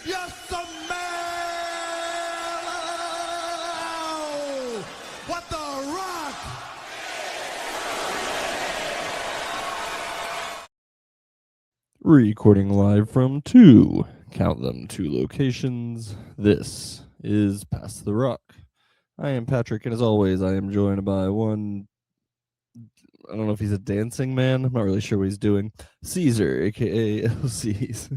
You smell what the rock. Recording live from two locations. This is Pass the Rock. I am Patrick, and as always, I am joined by one. I don't know if he's a dancing man. I'm not really sure what he's doing. Caesar, aka LC's.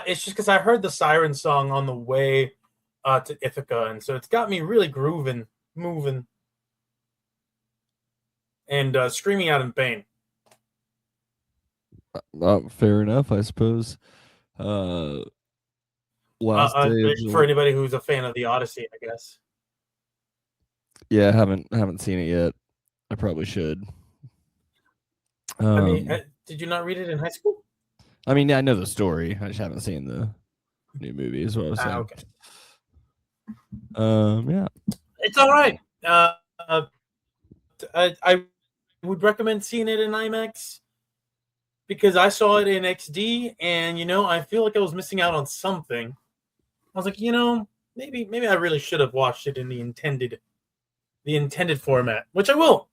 It's just because I heard the Siren song on the way to Ithaca, and so it's got me really grooving, moving, and screaming out in pain. Fair enough, I suppose. Last day for anybody who's a fan of the Odyssey, I guess. Yeah, I haven't seen it yet. I probably should. Did you not read it in high school? I mean, yeah, I know the story. I just haven't seen the new movie. Is what I was saying. Okay. Yeah, it's all right. I would recommend seeing it in IMAX because I saw it in XD, and I feel like I was missing out on something. I was like, maybe I really should have watched it in the intended format, which I will.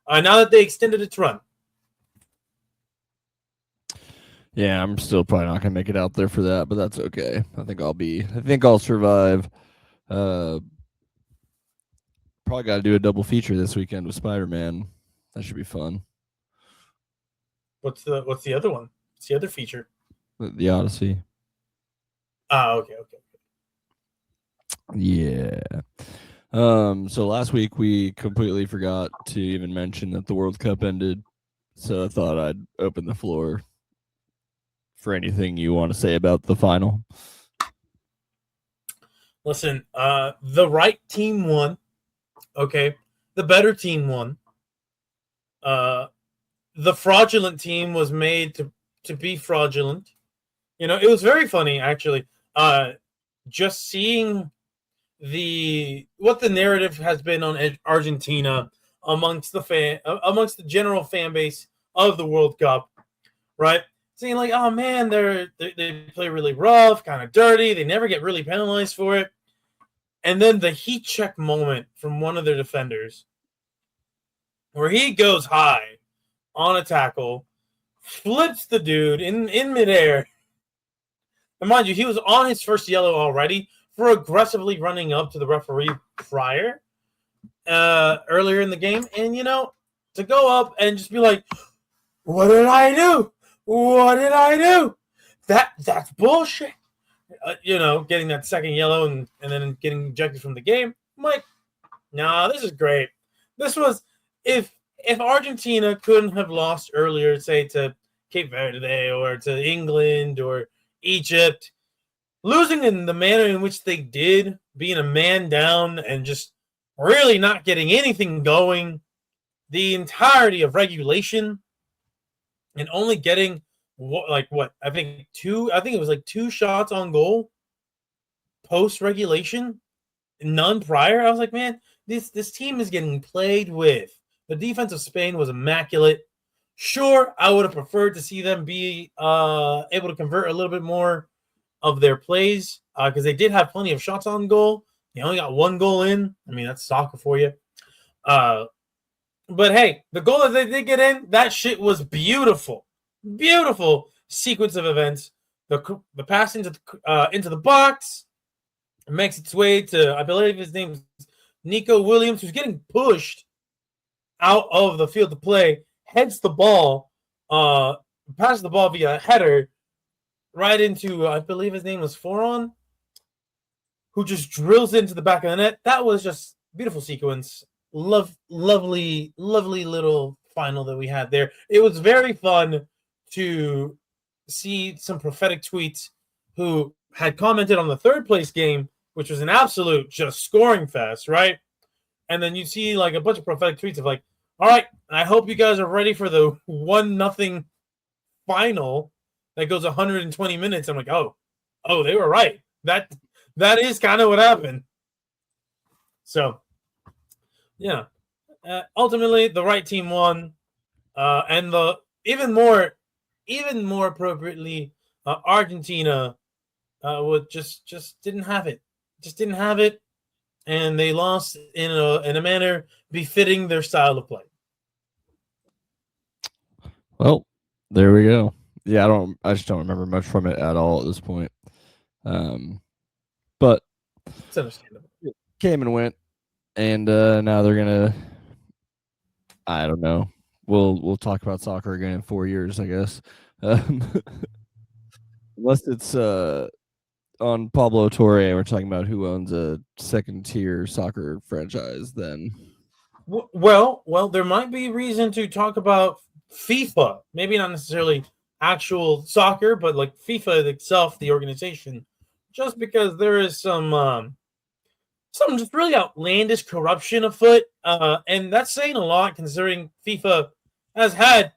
Now that they extended its run. Yeah, I'm still probably not gonna make it out there for that, but that's okay. I think I'll survive. Probably got to do a double feature this weekend with Spider-Man. That should be fun. What's the other one? What's the other feature? The Odyssey. Okay. Yeah. So last week we completely forgot to even mention that the World Cup ended. So I thought I'd open the floor for anything you want to say about the final. Listen, the right team won. Okay. The better team won. The fraudulent team was made to be fraudulent. It was very funny, actually. Just seeing what the narrative has been on Argentina amongst the general fan base of the World Cup, right? Saying like, oh man, they play really rough, kind of dirty. They never get really penalized for it. And then the heat check moment from one of their defenders, where he goes high on a tackle, flips the dude in midair. And mind you, he was on his first yellow already for aggressively running up to the referee earlier in the game. And, to go up and just be like, what did I do? What did I do? That's bullshit. Getting that second yellow and then getting ejected from the game. I'm like, nah, this is great. This was, if Argentina couldn't have lost earlier, say to Cape Verde or to England or Egypt, losing in the manner in which they did, being a man down and just really not getting anything going the entirety of regulation and only getting I think it was like 2 shots on goal post regulation, none prior. I was like, man, this team is getting played with. The defense of Spain was immaculate. Sure, I would have preferred to see them be able to convert a little bit more of their plays because they did have plenty of shots on goal. They only got 1 goal in. I mean, that's soccer for you. But hey, the goal that they did get in, that shit was beautiful. Beautiful sequence of events. The pass into the box makes its way to, I believe his name is Nico Williams, who's getting pushed out of the field to play, heads the ball, passes the ball via header right into, I believe his name was Foron, who just drills into the back of the net. That was just beautiful sequence. Lovely little final that we had there. It was very fun to see some prophetic tweets who had commented on the third place game, which was an absolute just scoring fest, right? And then you see like a bunch of prophetic tweets of like, all right, I hope you guys are ready for the 1-0 final that goes 120 minutes. I'm like, oh, they were right. That is kind of what happened. So, yeah. Ultimately, the right team won. And the even more even more appropriately, Argentina would just didn't have it. Just didn't have it, and they lost in a manner befitting their style of play. Well, there we go. Yeah, I just don't remember much from it at all at this point. But It's understandable. it came and went, and now they're gonna. I don't know. We'll talk about soccer again in 4 years, I guess. Um, unless it's on Pablo Torre, and we're talking about who owns a second tier soccer franchise. Then, Well, there might be reason to talk about FIFA. Maybe not necessarily actual soccer, but like FIFA itself, the organization. Just because there is some just really outlandish corruption afoot, and that's saying a lot considering FIFA has had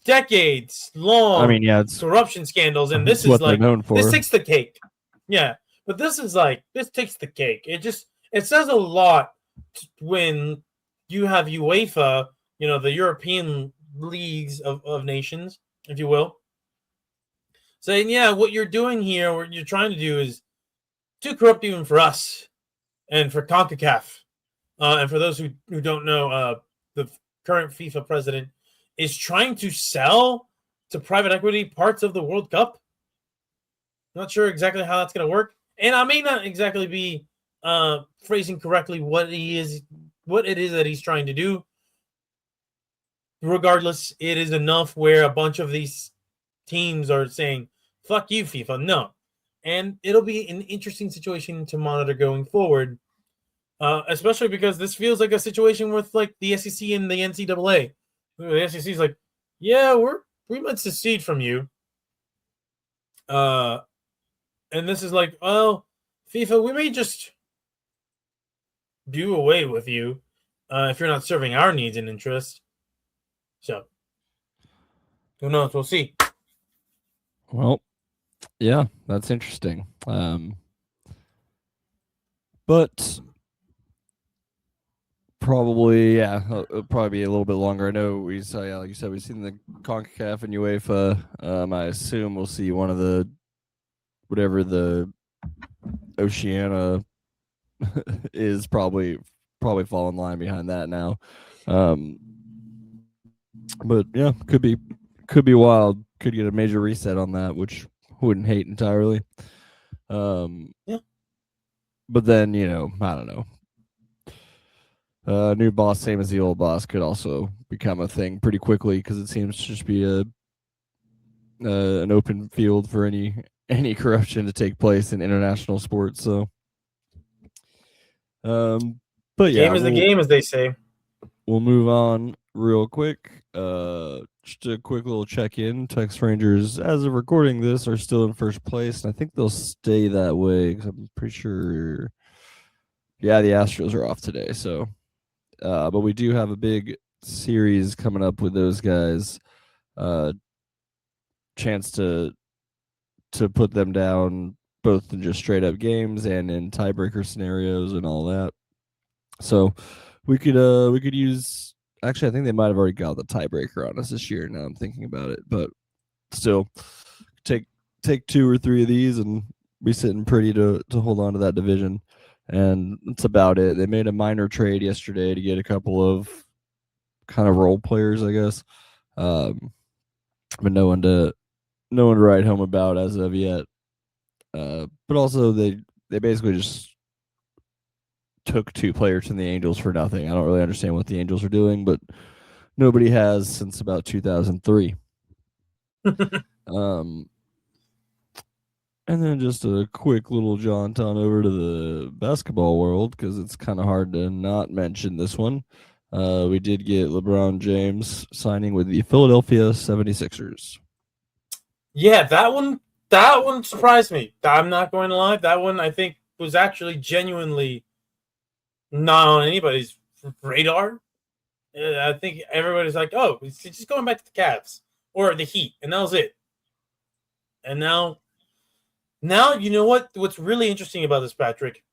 decades long I mean, yeah, it's corruption scandals, and this what is they're like known for. this takes the cake. Yeah, but this takes the cake. It says a lot when you have UEFA, the European leagues of nations, if you will, saying, yeah, what you're doing here, what you're trying to do is too corrupt even for us and for CONCACAF. And for those who don't know, the current FIFA president is trying to sell to private equity parts of the World Cup. Not sure exactly how that's going to work. And I may not exactly be phrasing correctly what it is that he's trying to do. Regardless, it is enough where a bunch of these teams are saying, fuck you, FIFA. No. And it'll be an interesting situation to monitor going forward, especially because this feels like a situation with like the SEC and the NCAA. The SEC is like, yeah, we might secede from you. And this is like, well, FIFA, we may just do away with you if you're not serving our needs and interests. So, who knows? We'll see. Well, yeah, that's interesting. But probably, yeah, it'll probably be a little bit longer. I know we saw, yeah, like you said, we've seen the CONCACAF and UEFA. I assume we'll see one of the whatever the Oceania is probably fall in line behind that now. But yeah, could be wild. Could get a major reset on that, which wouldn't hate entirely. Yeah. But then, I don't know. New boss, same as the old boss, could also become a thing pretty quickly because it seems to just be an open field for any corruption to take place in international sports. So, but yeah, game is the game, as they say. We'll move on real quick. Just a quick little check-in. Texas Rangers, as of recording this, are still in first place, and I think they'll stay that way because I'm pretty sure. Yeah, the Astros are off today, so. But we do have a big series coming up with those guys. Chance to put them down both in just straight up games and in tiebreaker scenarios and all that. So we could use. Actually, I think they might have already got the tiebreaker on us this year. Now I'm thinking about it, but still, take 2 or 3 of these and be sitting pretty to hold on to that division. And that's about it. They made a minor trade yesterday to get a couple of kind of role players, I guess, but no one to write home about as of yet. But also they basically just took 2 players from the Angels for nothing. I don't really understand what the Angels are doing, but nobody has since about 2003. And then just a quick little jaunt on over to the basketball world because it's kind of hard to not mention this one. We did get LeBron James signing with the Philadelphia 76ers. Yeah, that one surprised me. I'm not going to lie. That one, I think, was actually genuinely not on anybody's radar. I think everybody's like, oh, he's just going back to the Cavs or the Heat, and that was it. And now, you know what's really interesting about this, Patrick?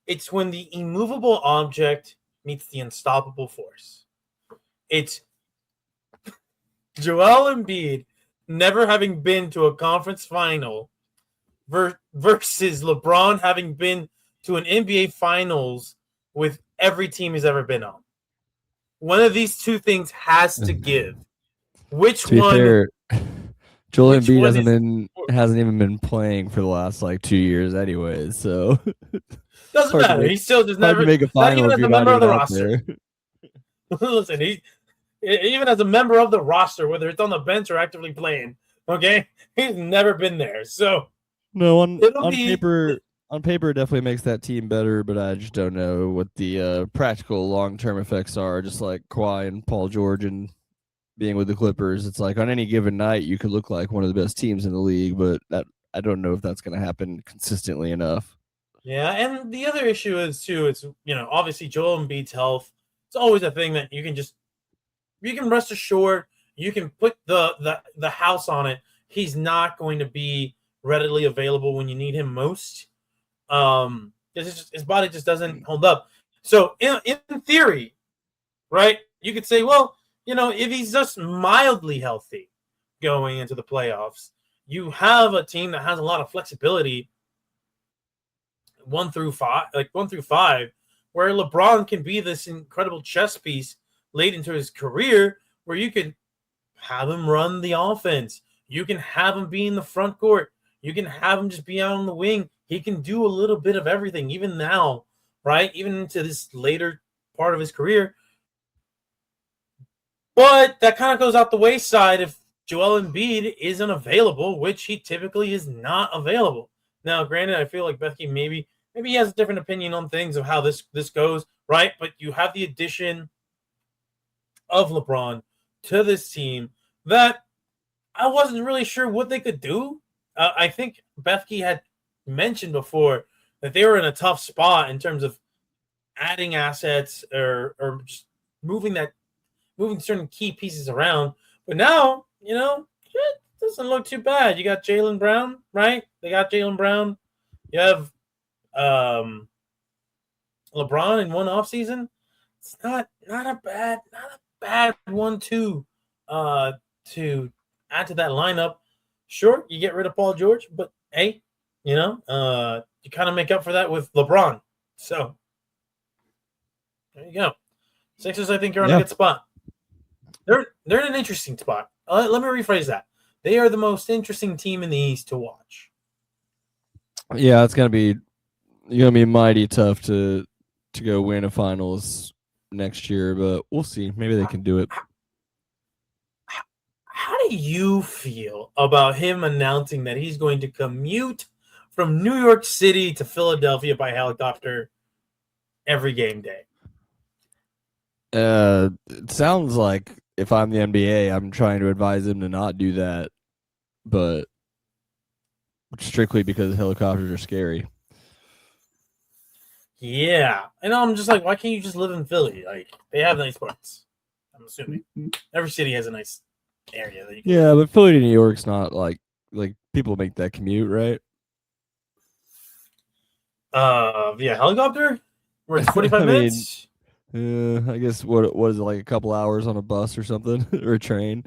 It's when the immovable object meets the unstoppable force. It's Joel Embiid never having been to a conference final versus LeBron having been to an NBA finals with every team he's ever been on. One of these two things has to give. Which To be one? fair, Joel which Embiid one hasn't even been playing for the last like 2 years, anyways. So doesn't matter. He still just hard never. to make a Not final even if as you're a not member of even the out roster. there. Listen, he even as a member of the roster, whether it's on the bench or actively playing, okay, he's never been there. So No, on paper, it definitely makes that team better, but I just don't know what the practical long-term effects are. Just like Kawhi and Paul George and being with the Clippers, it's like on any given night you could look like one of the best teams in the league, but I don't know if that's going to happen consistently enough. Yeah, and the other issue is too, it's obviously Joel Embiid's health. It's always a thing that you can rest assured, you can put the house on it. He's not going to be readily available when you need him most. His body just doesn't hold up. So in theory, right, you could say, well, if he's just mildly healthy going into the playoffs, you have a team that has a lot of flexibility 1 through 5, where LeBron can be this incredible chess piece late into his career where you can have him run the offense. You can have him be in the front court. You can have him just be out on the wing. He can do a little bit of everything, even now, right? Even into this later part of his career. But that kind of goes out the wayside if Joel Embiid isn't available, which he typically is not available. Now, granted, I feel like Becky maybe he has a different opinion on things of how this goes, right? But you have the addition of LeBron to this team that I wasn't really sure what they could do. I think Bethke had mentioned before that they were in a tough spot in terms of adding assets or just moving certain key pieces around. But now, it doesn't look too bad. You got Jaylen Brown, right? They got Jaylen Brown. You have LeBron in one offseason. It's not a bad 1-2 to add to that lineup. Sure, you get rid of Paul George, but hey, you kind of make up for that with LeBron. So there you go. Sixers, I think, are in a good spot. They're in an interesting spot. Let me rephrase that. They are the most interesting team in the East to watch. Yeah, it's gonna be mighty tough to go win a finals next year, but we'll see. Maybe they can do it. How do you feel about him announcing that he's going to commute from New York City to Philadelphia by helicopter every game day? It sounds like if I'm the NBA, I'm trying to advise him to not do that, but strictly because helicopters are scary. Yeah, and I'm just like, why can't you just live in Philly? Like, they have nice parts. I'm assuming every city has a nice area that you can but Philly to New York's not like people make that commute, right? Via helicopter, where it's 45 minutes. I guess what is it, like a couple hours on a bus or something or a train?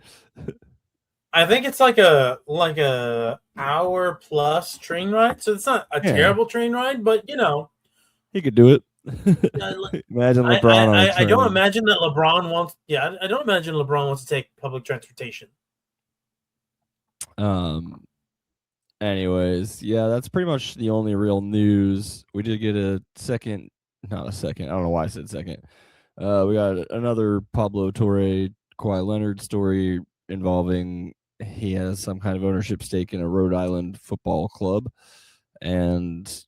I think it's like a hour plus train ride, so it's not a terrible train ride, but he could do it. Imagine LeBron. I don't imagine that LeBron wants. Yeah, I don't imagine LeBron wants to take public transportation. Anyways, yeah, that's pretty much the only real news. We did get not a second. I don't know why I said second. We got another Pablo Torre, Kawhi Leonard story involving he has some kind of ownership stake in a Rhode Island football club, and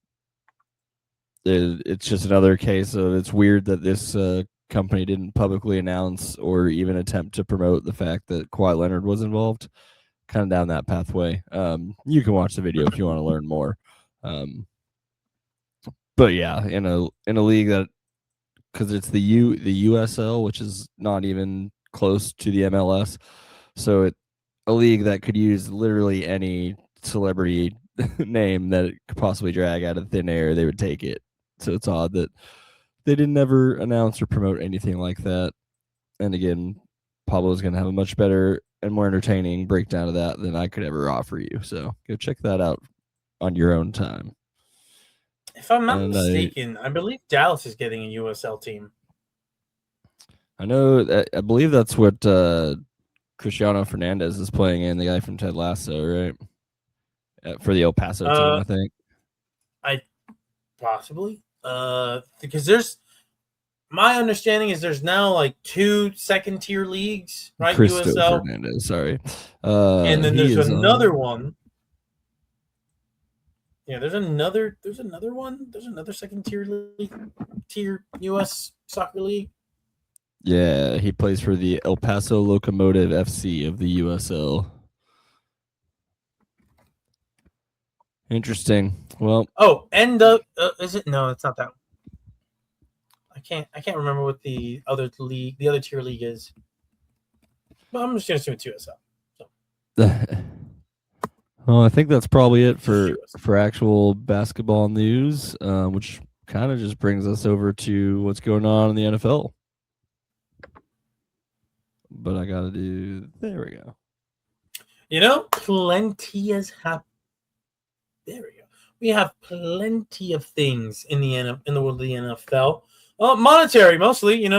it's just another case of it's weird that this company didn't publicly announce or even attempt to promote the fact that Kawhi Leonard was involved. Kind of down that pathway. You can watch the video if you want to learn more. But yeah, in a league that, because it's the USL, which is not even close to the MLS, so a league that could use literally any celebrity name that it could possibly drag out of thin air, they would take it. So it's odd that they didn't ever announce or promote anything like that. And again, Pablo's going to have a much better and more entertaining breakdown of that than I could ever offer you. So go check that out on your own time. If I'm not And mistaken, I believe Dallas is getting a USL team. I know that, I believe that's what Cristiano Fernandez is playing in, the guy from Ted Lasso, right? For the El Paso team, I think. I possibly because there's my understanding is there's now like 2 second-tier leagues, right? Cristo USL, Fernandez, sorry. and then He there's is another on... one. Yeah, there's another one. There's another tier US soccer league. Yeah, he plays for the El Paso Locomotive FC of the USL. Interesting. Well, And is it? No, it's not that one. I can't remember what the other tier league is. But I'm just gonna assume it's USL. So. Well, I think that's probably it for actual basketball news, which kind of just brings us over to what's going on in the NFL. But I got to do... There we go. Plenty has happened. There we go. We have plenty of things in the world of the NFL. Monetary, mostly.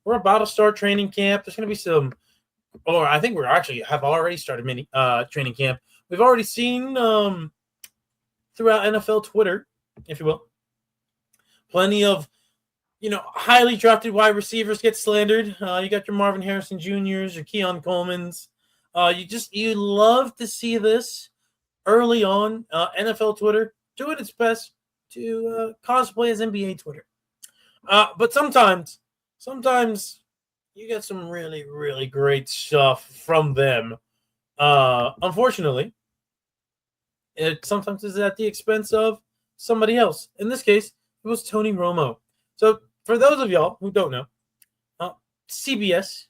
We're about to start training camp. There's going to be some, or I think have already started training camp. We've already seen throughout NFL Twitter, if you will, plenty of highly drafted wide receivers get slandered. You got your Marvin Harrison Jr.'s, your Keon Coleman's. You love to see this early on. NFL Twitter doing its best to cosplay as NBA Twitter. But sometimes you get some really, really great stuff from them. Unfortunately, it sometimes is at the expense of somebody else. In this case, it was Tony Romo. So for those of y'all who don't know, CBS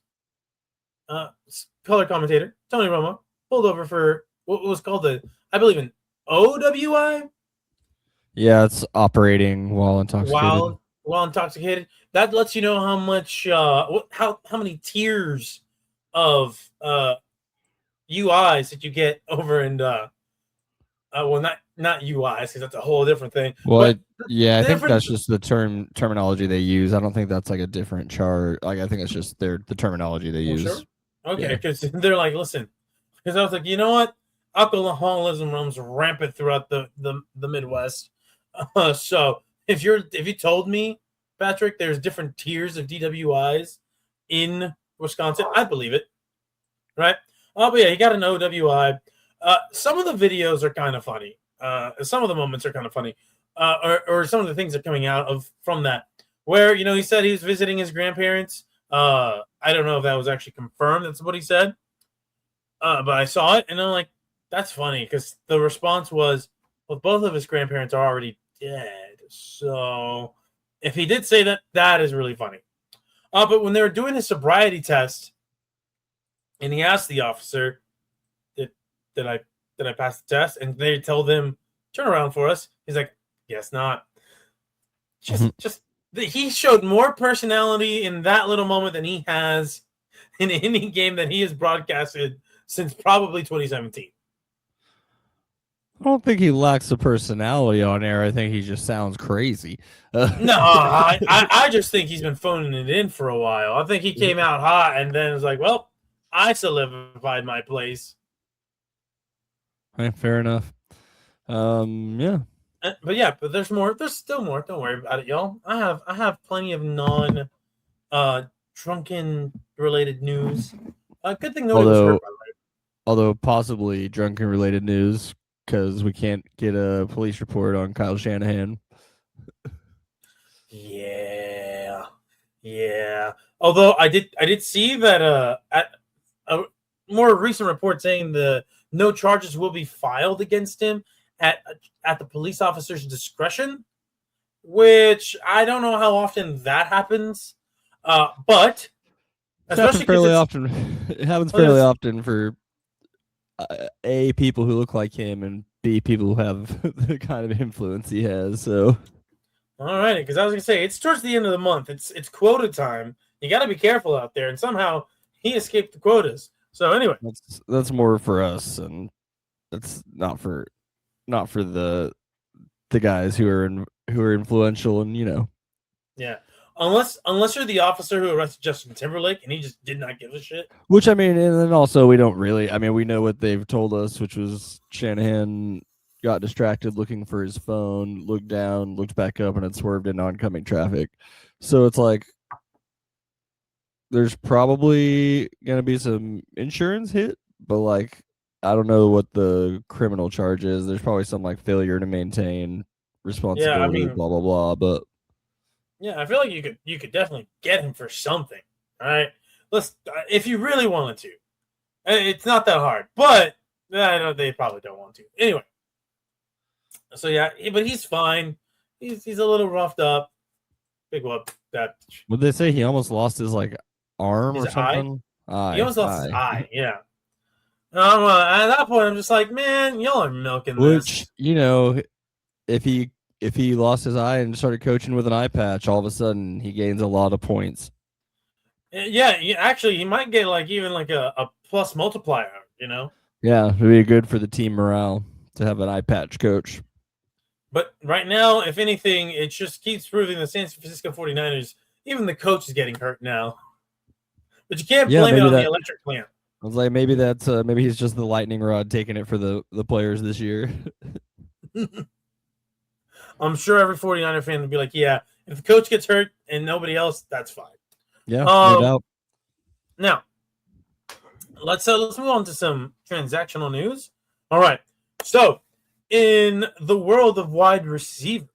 color commentator Tony Romo pulled over for what was called I believe an OWI. Yeah, it's operating while intoxicated. While intoxicated. That lets you know how much how many tiers of UIs that you get over and well, not UIs, because that's a whole different thing. Well, I think that's just the terminology they use. I don't think that's like a different chart. Like, I think it's just the terminology they use. Sure? Okay, because they're like, listen, because I was like, you know what? Alcoholism runs rampant throughout the Midwest. So if you told me, Patrick, there's different tiers of DWIs in Wisconsin, I believe it. Right? But yeah, he got an OWI. Some of the videos are kind of funny. Some of the moments are kind of funny. Or some of the things are coming out from that. Where, he said he was visiting his grandparents. I don't know if that was actually confirmed. That's what he said. But I saw it, and I'm like, that's funny, because the response was, well, both of his grandparents are already dead. So if he did say that, that is really funny. But when they were doing his sobriety test, and he asked the officer, did I pass the test? And they told him, turn around for us. He's like, guess not. He showed more personality in that little moment than he has in any game that he has broadcasted since probably 2017. I don't think he lacks the personality on air. I think he just sounds crazy. No, I just think he's been phoning it in for a while. I think he came out hot and then was like, well, I solidified my place. Right, fair enough. Yeah. But there's more. There's still more. Don't worry about it, y'all. I have plenty of non drunken related news. Good thing nobody was hurt, by the way. Although possibly drunken related news, because we can't get a police report on Kyle Shanahan. Yeah. Although I did see that at a more recent report saying no charges will be filed against him at the police officer's discretion, which I don't know how often that happens. But especially fairly often. It happens fairly often for A, people who look like him, and B, people who have the kind of influence he has. So, all right, because I was gonna say it's towards the end of the month. It's quota time. You got to be careful out there, and somehow he escaped the quotas. So anyway, that's more for us, and that's not for the guys who are influential, and yeah. Unless you're the officer who arrested Justin Timberlake and he just did not give a shit. Which, I mean, and then also we don't really. I mean, we know what they've told us, which was Shanahan got distracted looking for his phone, looked down, looked back up, and had swerved into oncoming traffic. So it's like there's probably gonna be some insurance hit, but like I don't know what the criminal charge is. There's probably some like failure to maintain responsibility, Yeah, I mean, blah blah blah. But yeah, I feel like you could definitely get him for something. All right, let's if you really wanted to. It's not that hard, but I know they probably don't want to. Anyway, so yeah, but he's fine. He's a little roughed up. Big whoop. That would they say he almost lost his like arm his or something? Eye. He almost lost his eye. Yeah. At that point, I'm just like, man, y'all are milking Which, this. if he lost his eye and started coaching with an eye patch, all of a sudden he gains a lot of points. Yeah, actually, he might get even a plus multiplier. Yeah, it'd be good for the team morale to have an eye patch coach. But right now, if anything, it just keeps proving the San Francisco 49ers, even the coach is getting hurt now. But you can't blame it on the electric plant. I was like, maybe that's maybe he's just the lightning rod taking it for the players this year. I'm sure every 49er fan would be like, yeah, if the coach gets hurt and nobody else, that's fine. Yeah, no doubt. Now, let's move on to some transactional news. All right. So, in the world of wide receivers,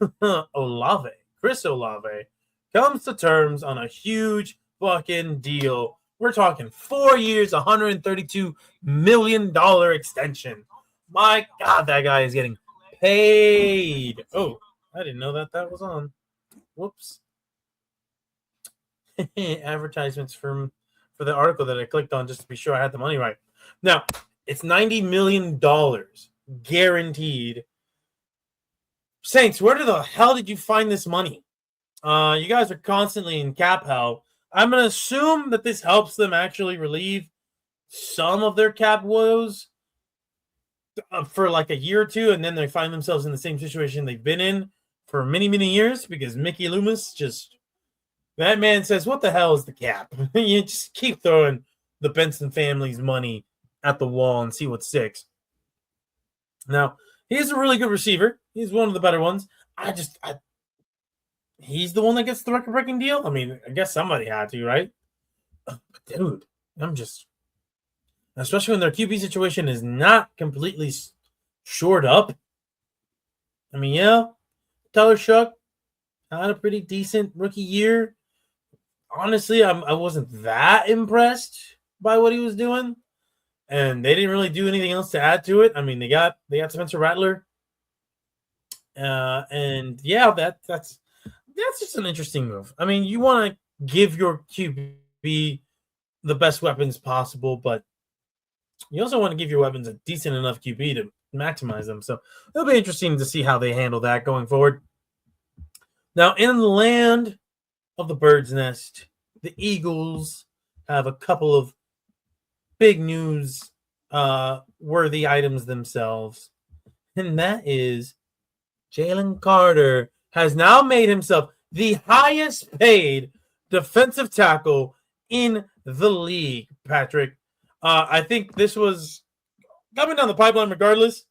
Chris Olave, comes to terms on a huge fucking deal. We're talking 4 years, $132 million extension. My God, that guy is getting paid. Oh, I didn't know that was on. Whoops. Advertisements for the article that I clicked on just to be sure I had the money right. Now, it's $90 million guaranteed. Saints, where the hell did you find this money? You guys are constantly in cap hell. I'm going to assume that this helps them actually relieve some of their cap woes for like a year or two, and then they find themselves in the same situation they've been in for many, many years because Mickey Loomis that man says, what the hell is the cap? You just keep throwing the Benson family's money at the wall and see what sticks. Now, he's a really good receiver. He's one of the better ones. He's the one that gets the record-breaking deal? I mean, I guess somebody had to, right? But dude, especially when their QB situation is not completely shored up. I mean, yeah, Tyler Shuck had a pretty decent rookie year. Honestly, I wasn't that impressed by what he was doing, and they didn't really do anything else to add to it. I mean, they got Spencer Rattler, and yeah, that's just an interesting move. I mean, you want to give your QB the best weapons possible, but you also want to give your weapons a decent enough QB to maximize them. So it'll be interesting to see how they handle that going forward. Now, in the land of the bird's nest, the Eagles have a couple of big news worthy items themselves, and that is Jalen Carter has now made himself the highest paid defensive tackle in the league, Patrick. I think this was coming down the pipeline regardless.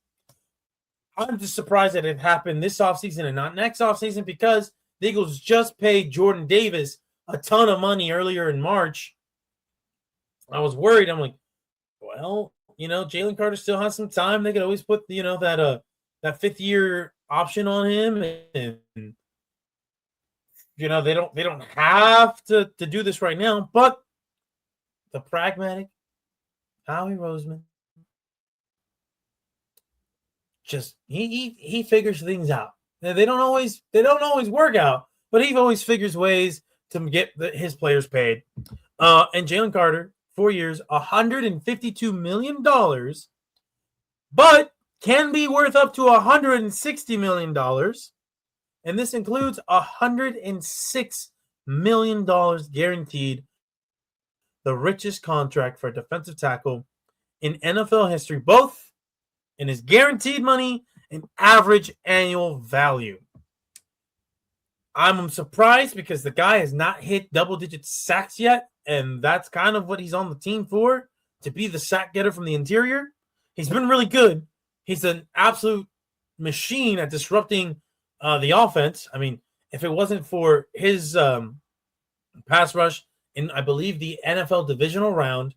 I'm just surprised that it happened this offseason and not next offseason because the Eagles just paid Jordan Davis a ton of money earlier in March. I was worried. I'm like, well, Jalen Carter still has some time. They could always put, that fifth-year option on him, and they don't have to do this right now. But the pragmatic Howie Roseman just he figures things out. They don't always work out, but he always figures ways to get his players paid. And Jalen Carter, 4 years, $152 million, but can be worth up to $160 million. And this includes $106 million guaranteed the richest contract for a defensive tackle in NFL history, both in his guaranteed money and average annual value. I'm surprised because the guy has not hit double-digit sacks yet, and that's kind of what he's on the team for, to be the sack getter from the interior. He's been really good. He's an absolute machine at disrupting the offense. I mean, if it wasn't for his pass rush in, I believe, the NFL divisional round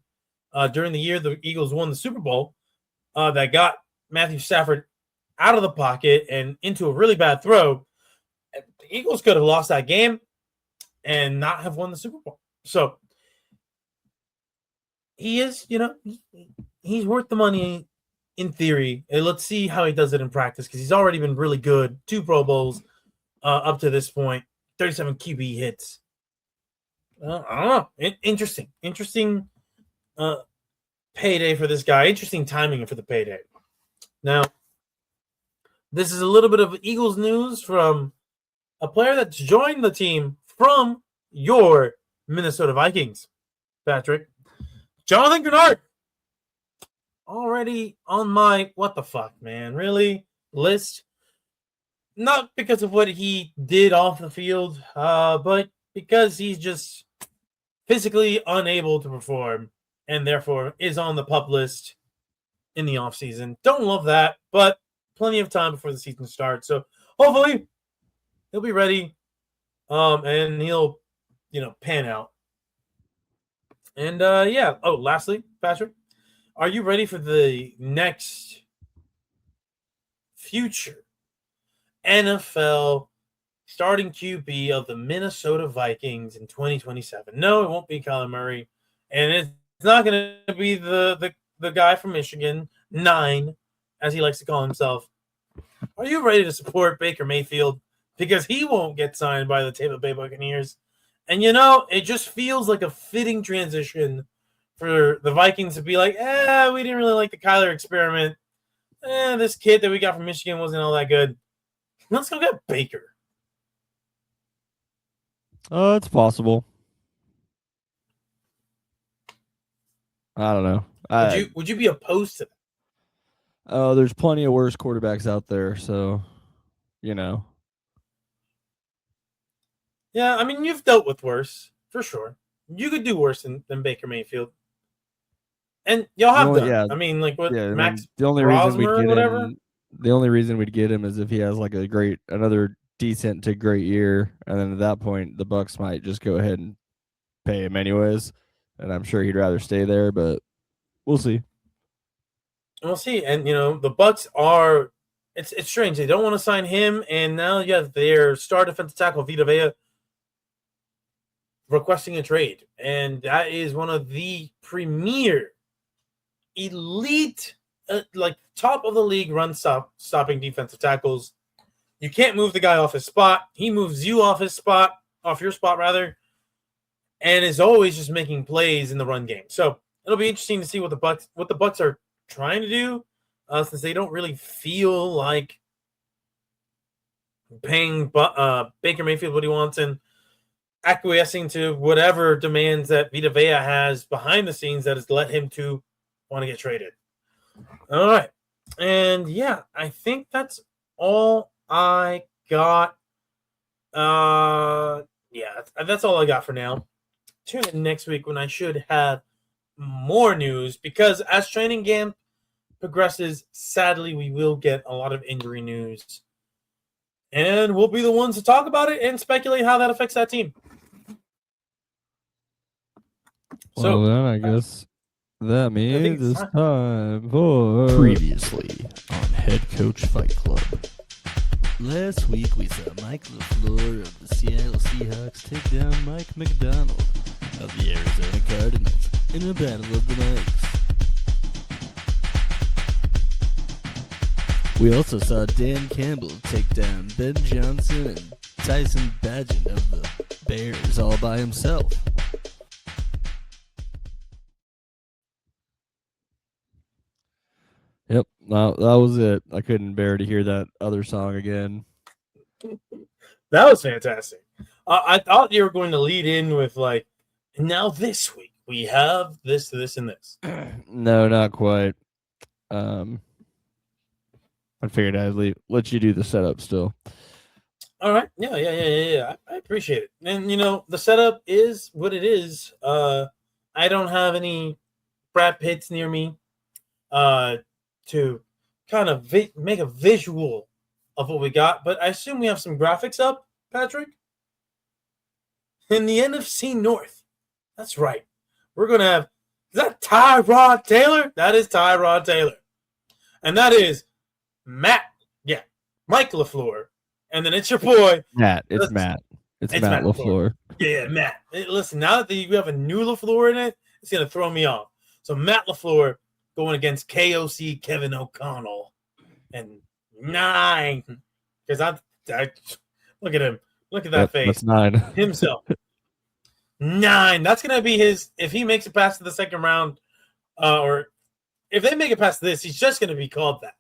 during the year the Eagles won the Super Bowl, that got Matthew Stafford out of the pocket and into a really bad throw, the Eagles could have lost that game and not have won the Super Bowl. So he is, he's worth the money in theory. And let's see how he does it in practice, because he's already been really good. 2 Pro Bowls up to this point, 37 QB hits. I don't know. Interesting payday for this guy. Interesting timing for the payday. Now, this is a little bit of Eagles news from a player that's joined the team from your Minnesota Vikings, Patrick. Jonathan Grenard. Already on my what the fuck, man, really list. Not because of what he did off the field, but because he's just physically unable to perform and therefore is on the PUP list in the offseason. Don't love that, but plenty of time before the season starts. So hopefully he'll be ready and he'll, pan out. And yeah. Oh, lastly, Patrick, are you ready for the next future NFL starting QB of the Minnesota Vikings in 2027? No, it won't be Kyler Murray, and it's not going to be the guy from Michigan, 9, as he likes to call himself. Are you ready to support Baker Mayfield? Because he won't get signed by the Tampa Bay Buccaneers. And, it just feels like a fitting transition for the Vikings to be like, we didn't really like the Kyler experiment. This kid that we got from Michigan wasn't all that good. Let's go get Baker. It's possible. I don't know. Would you be opposed to that? There's plenty of worse quarterbacks out there, so Yeah, I mean, you've dealt with worse for sure. You could do worse than Baker Mayfield, and y'all have done. Yeah, I mean, like what Max the only reason we'd get whatever. him, the only reason we'd get him is if he has like another decent to great year, and then at that point the Bucs might just go ahead and pay him anyways, and I'm sure he'd rather stay there, but we'll see. We'll see. And the Bucs are it's strange. They don't want to sign him, and now you have their star defensive tackle Vita Vea requesting a trade, and that is one of the premier elite top of the league run stopping defensive tackles. You can't move the guy off his spot. He moves you off your spot rather, and is always just making plays in the run game. So it'll be interesting to see what the Bucs are trying to do, since they don't really feel like paying Baker Mayfield what he wants and acquiescing to whatever demands that Vita Vea has behind the scenes that has led him to want to get traded. All right. And yeah, I think that's all I got. Yeah, that's all I got for now. Tune in next week when I should have more news, because as training camp progresses, sadly, we will get a lot of injury news. And we'll be the ones to talk about it and speculate how that affects that team. Well, then I guess that means it's time for Previously on Head Coach Fight Club. Last week we saw Mike LaFleur of the Seattle Seahawks take down Mike McDonald of the Arizona Cardinals in a battle of the Mikes. We also saw Dan Campbell take down Ben Johnson and Tyson Bagent of the Bears all by himself. Yep, that was it. I couldn't bear to hear that other song again. That was fantastic. I thought you were going to lead in with now this week we have this, and this. No, not quite. I figured I'd let you do the setup still. All right. Yeah. I appreciate it. And the setup is what it is. I don't have any Brad Pitts near me to kind of make a visual of what we got, but I assume we have some graphics up, Patrick. In the NFC North. That's right. We're gonna have, is that Tyrod Taylor? That is Tyrod Taylor. And that is Mike LaFleur. And then it's your boy. Matt. It's Matt. It's Matt LaFleur. Yeah, Matt. Hey, listen, now that you have a new LaFleur in it, it's going to throw me off. So Matt LaFleur going against KOC Kevin O'Connell. And 9. Because I look at him. Look at that face. That's 9. Himself. 9. That's going to be his, if he makes it past the second round, or if they make it past this, he's just going to be called that.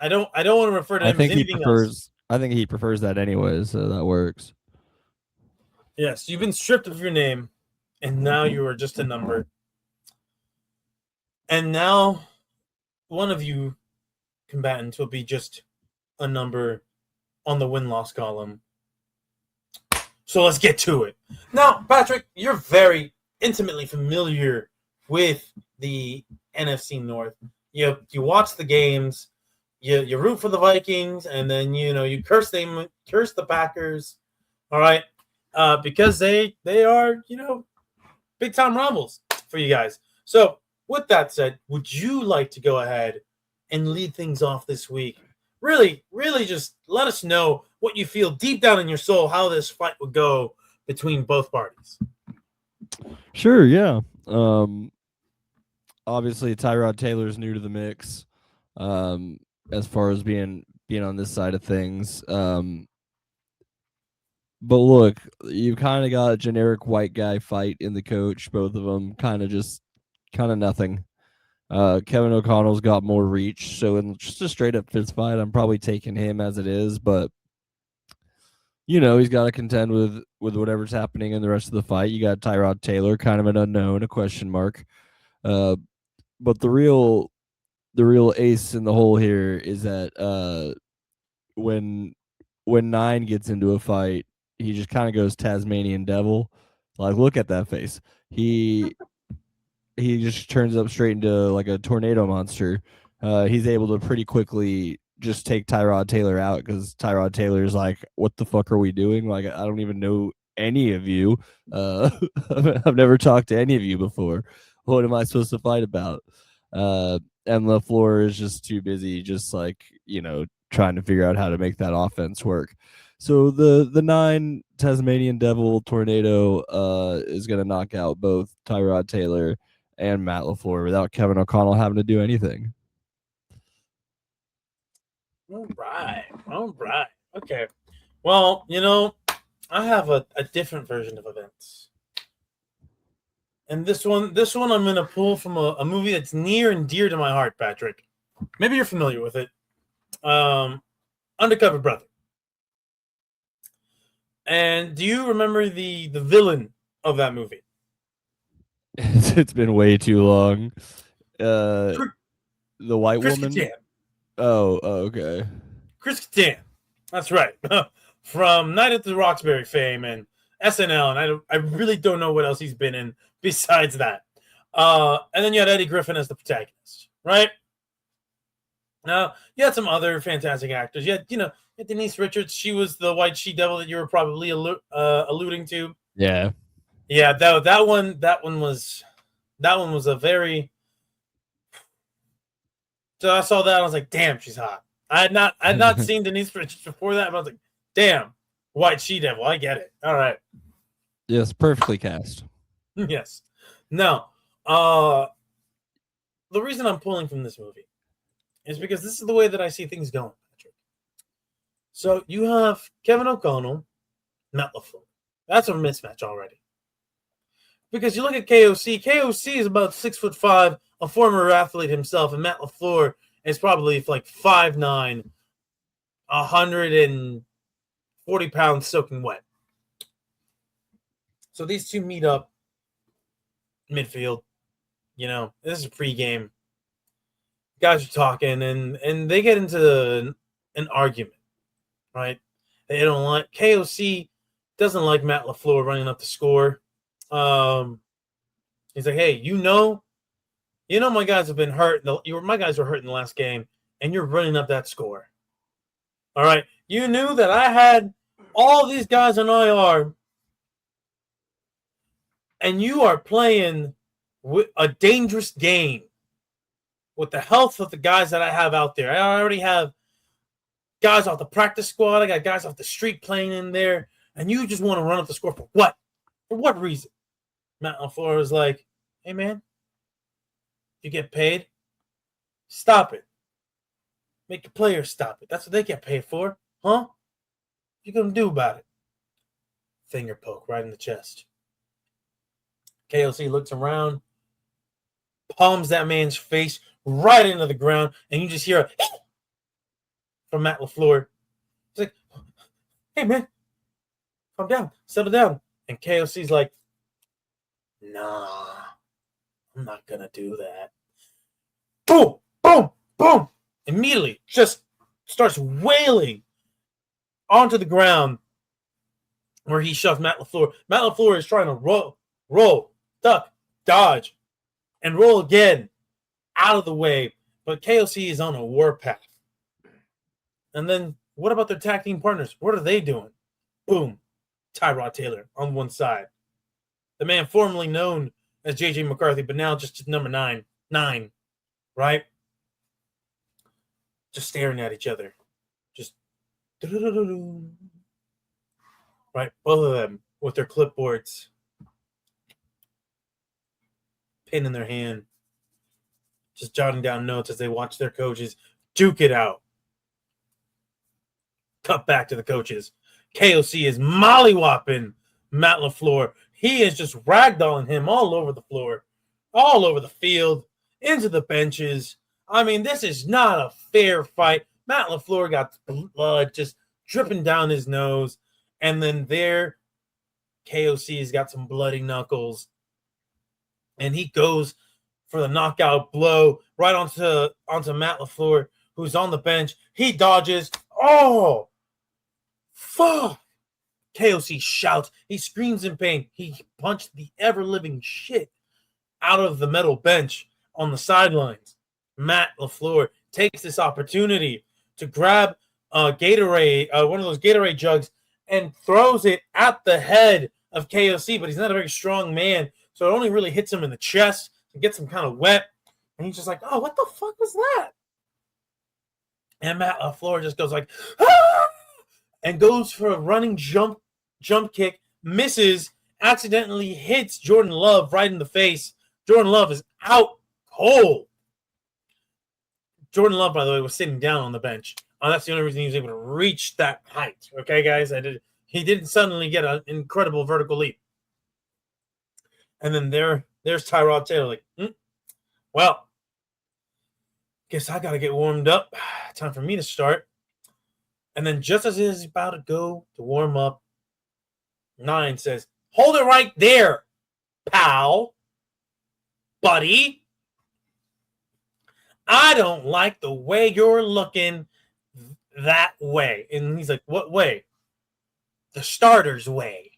I don't want to refer to him as anything else. I think he prefers that anyway, so that works. Yes, you've been stripped of your name, and now you are just a number. And now one of you combatants will be just a number on the win-loss column. So let's get to it. Now, Patrick, you're very intimately familiar with the NFC North. You watch the games. You root for the Vikings, and then you curse the Packers, all right, because they are big time rivals for you guys. So with that said, would you like to go ahead and lead things off this week? Really, really, just let us know what you feel deep down in your soul, how this fight would go between both parties. Sure, yeah. Obviously, Tyrod Taylor's new to the mix. As far as being on this side of things. But look, you've kind of got a generic white guy fight in the coach, both of them kind of nothing. Kevin O'Connell's got more reach, so in just a straight up fist fight, I'm probably taking him as it is, but he's got to contend with whatever's happening in the rest of the fight. You got Tyrod Taylor, kind of an unknown, a question mark. But the real ace in the hole here is that when 9 gets into a fight, he just kind of goes Tasmanian devil. Like, look at that face. He just turns up straight into like a tornado monster. He's able to pretty quickly just take Tyrod Taylor out because Tyrod Taylor is like, what the fuck are we doing? Like, I don't even know any of you. I've never talked to any of you before. What am I supposed to fight about? And LaFleur is just too busy, just like, trying to figure out how to make that offense work. So the 9 Tasmanian Devil tornado is going to knock out both Tyrod Taylor and Matt LaFleur without Kevin O'Connell having to do anything. All right. Okay. Well, I have a different version of events. And this one I'm going to pull from a movie that's near and dear to my heart, Patrick. Maybe you're familiar with it. Undercover Brother. And do you remember the villain of that movie? It's been way too long. The white Chris woman? Kattan. Oh, okay. Chris Kattan. That's right. From Night at the Roxbury fame and SNL, and I really don't know what else he's been in besides that. And then you had Eddie Griffin as the protagonist, right? Now, you had some other fantastic actors. You had Denise Richards. She was the white she-devil that you were probably alluding to. Yeah. Yeah, that one was a very. So I saw that, I was like, damn, she's hot. I had not seen Denise Richards before that, but I was like, damn, white she-devil. I get it. All right. Yes, perfectly cast. Yes. Now, the reason I'm pulling from this movie is because this is the way that I see things going, Patrick. So you have Kevin O'Connell, Matt LaFleur. That's a mismatch already. Because you look at KOC. KOC is about 6'5", a former athlete himself, and Matt LaFleur is probably like 5'9", 140 pounds soaking wet. So these two meet up midfield. This is a pregame. Guys are talking, and they get into an argument, right? They don't like KOC doesn't like Matt LaFleur running up the score. He's like, hey, my guys have been hurt. My guys were hurt in the last game, and you're running up that score. All right, you knew that I had all these guys on IR, and you are playing a dangerous game with the health of the guys that I have out there. I already have guys off the practice squad. I got guys off the street playing in there, and you just want to run up the score for what? For what reason? Matt LaFleur was like, hey, man, you get paid? Stop it. Make the players stop it. That's what they get paid for. Huh? What you going to do about it? Finger poke right in the chest. KLC looks around, palms that man's face right into the ground, and you just hear a from Matt LaFleur. He's like, hey, man, calm down, settle down. And KOC's like, nah, I'm not going to do that. Boom, boom, boom. Immediately just starts wailing onto the ground where he shoves Matt LaFleur. Matt LaFleur is trying to roll, duck, dodge, and roll again out of the way. But KOC is on a warpath. And then what about their tag team partners? What are they doing? Boom. Tyrod Taylor on one side. The man formerly known as J.J. McCarthy, but now just number 9, right? Just staring at each other. Just right? Both of them with their clipboards. Pen in their hand. Just jotting down notes as they watch their coaches duke it out. Cut back to the coaches. KOC is mollywopping Matt LaFleur. He is just ragdolling him all over the floor, all over the field, into the benches. I mean, this is not a fair fight. Matt LaFleur got blood just dripping down his nose. And then there, KOC's got some bloody knuckles. And he goes for the knockout blow right onto Matt LaFleur, who's on the bench. He dodges. Oh, fuck. KOC shouts. He screams in pain. He punched the ever-living shit out of the metal bench on the sidelines. Matt LaFleur takes this opportunity to grab Gatorade, one of those Gatorade jugs, and throws it at the head of KOC, but he's not a very strong man, so it only really hits him in the chest and gets him kind of wet. And he's just like, oh, what the fuck was that? And Matt LaFleur just goes like, ah! And goes for a running jump kick, misses, accidentally hits Jordan Love right in the face. Jordan Love is out cold. Jordan Love, by the way, was sitting down on the bench. That's the only reason he was able to reach that height. Okay, guys? He didn't suddenly get an incredible vertical leap. And then there's Tyrod Taylor like, well, guess I got to get warmed up. Time for me to start. And then just as he's about to go to warm up, 9 says, hold it right there, pal, buddy. I don't like the way you're looking that way. And he's like, what way? The starter's way.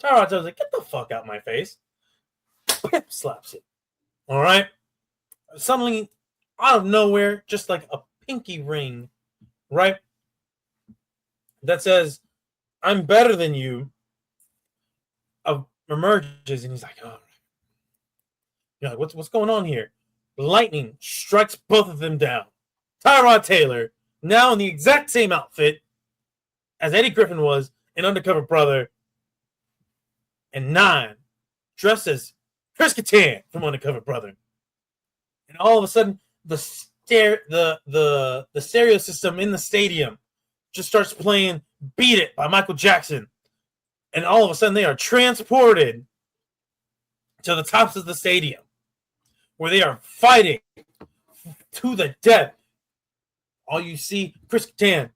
Tyrod Taylor's like, get the fuck out of my face. Pip slaps it. All right? Suddenly, out of nowhere, just like a pinky ring, right? That says, I'm better than you, emerges, and he's like, oh. You're like, what's going on here? Lightning strikes both of them down. Tyrod Taylor, now in the exact same outfit as Eddie Griffin was in Undercover Brother, and 9 dressed as Chris Kattan from Undercover Brother. And all of a sudden, the stereo system in the stadium just starts playing Beat It by Michael Jackson. And all of a sudden, they are transported to the tops of the stadium where they are fighting to the death. All you see, Chris Kattan,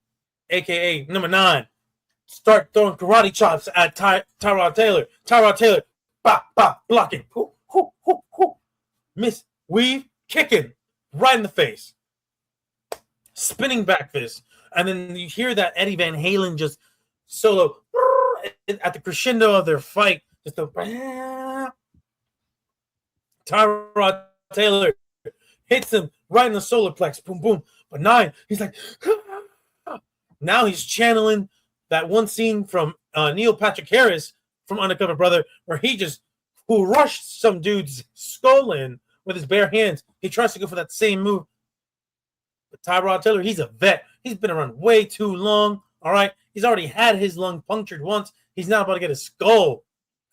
a.k.a. number 9, start throwing karate chops at Tyrod Taylor. Tyrod Taylor, blocking. Miss, weave, kicking right in the face. Spinning back fist. And then you hear that Eddie Van Halen just solo at the crescendo of their fight. Just the Tyrod Taylor hits him right in the solar plex. Boom, boom. But 9, he's like, now he's channeling that one scene from Neil Patrick Harris from Undercover Brother, where he just rushed some dude's skull in with his bare hands. He tries to go for that same move. But Tyrod Taylor, he's a vet. He's been around way too long. All right. He's already had his lung punctured once. He's now about to get his skull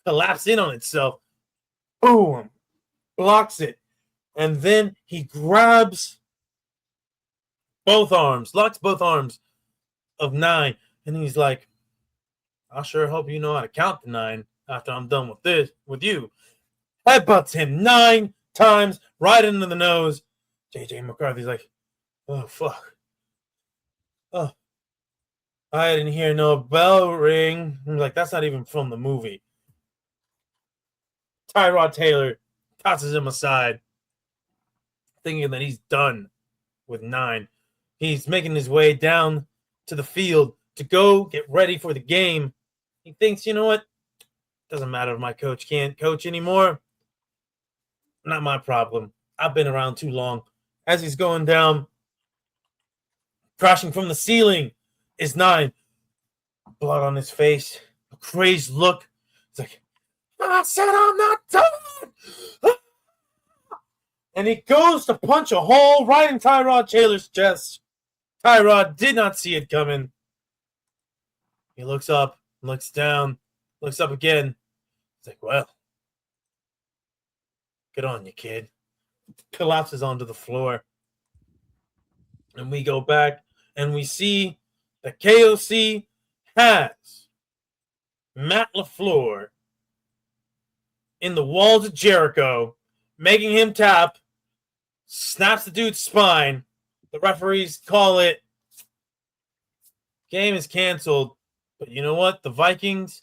collapse in on itself. Boom. Blocks it. And then he grabs both arms, locks both arms of 9. And he's like, I sure hope you know how to count to 9 after I'm done with this, with you. Headbutts him 9 times right into the nose. JJ McCarthy's like, oh, fuck. Oh, I didn't hear no bell ring. I'm like, that's not even from the movie. Tyrod Taylor tosses him aside, thinking that he's done with 9. He's making his way down to the field to go get ready for the game. He thinks, you know what? Doesn't matter if my coach can't coach anymore. Not my problem. I've been around too long. As he's going down, crashing from the ceiling is 9. Blood on his face, a crazed look. He's like, I said I'm not done. And he goes to punch a hole right in Tyrod Taylor's chest. Tyrod did not see it coming. He looks up, looks down, looks up again. He's like, well, good on you, kid. Collapses onto the floor. And we go back and we see that KOC has Matt LaFleur in the walls of Jericho, making him tap, snaps the dude's spine. The referees call it game is canceled. But you know what? The Vikings,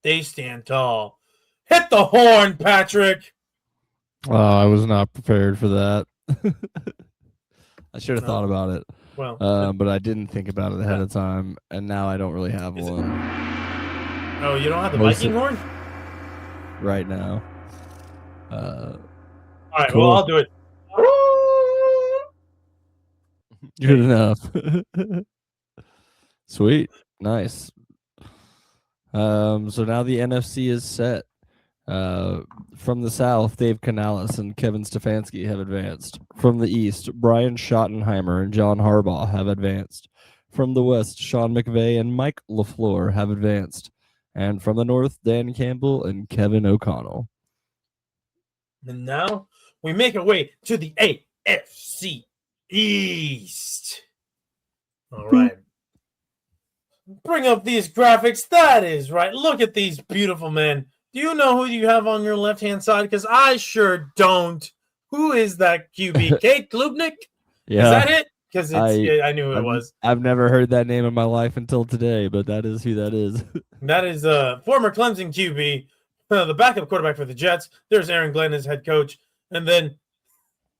they stand tall. Hit the horn, Patrick. Oh, I was not prepared for that. I should have thought about it. Well, but I didn't think about it ahead of time, and now I don't really have one oh, you don't have the Most Viking of- horn? right now. All right, cool. well, I'll do it. Good enough. Sweet. Nice. So now the NFC is set. From the South, Dave Canales and Kevin Stefanski have advanced. From the East, Brian Schottenheimer and John Harbaugh have advanced. From the West, Sean McVay and Mike LaFleur have advanced. And from the North, Dan Campbell and Kevin O'Connell. And now we make our way to the AFC East. All right. Bring up these graphics. That is right. Look at these beautiful men. Do you know who you have on your left-hand side? Because I sure don't. Who is that QB? Kate Klubnik? Yeah. Is that it? Because I knew who it I've- was. I've never heard that name in my life until today, but that is who that is. That is former Clemson QB, the backup quarterback for the Jets. There's Aaron Glenn as head coach. And then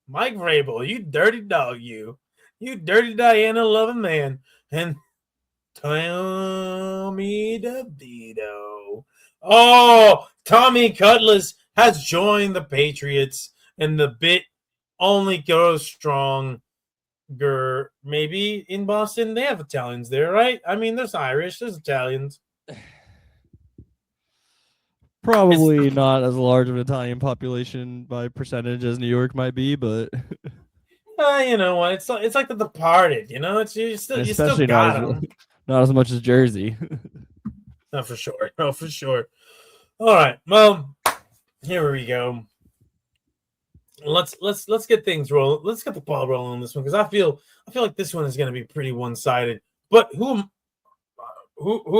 Mike Vrabel, you dirty dog, you. You dirty Diana loving man. And Tommy DeVito. Oh, Tommy Cutlass has joined the Patriots, and the bit only goes stronger. Maybe in Boston, they have Italians there, right? I mean, there's Irish, there's Italians. Probably not as large of an Italian population by percentage as New York might be, but You know what? It's like The Departed. You know, you still especially got not them. not as much as Jersey. No, for sure. No, for sure. All right. Well, here we go. Let's get things rolling. Let's get the ball rolling on this one because I feel like this one is going to be pretty one-sided. But who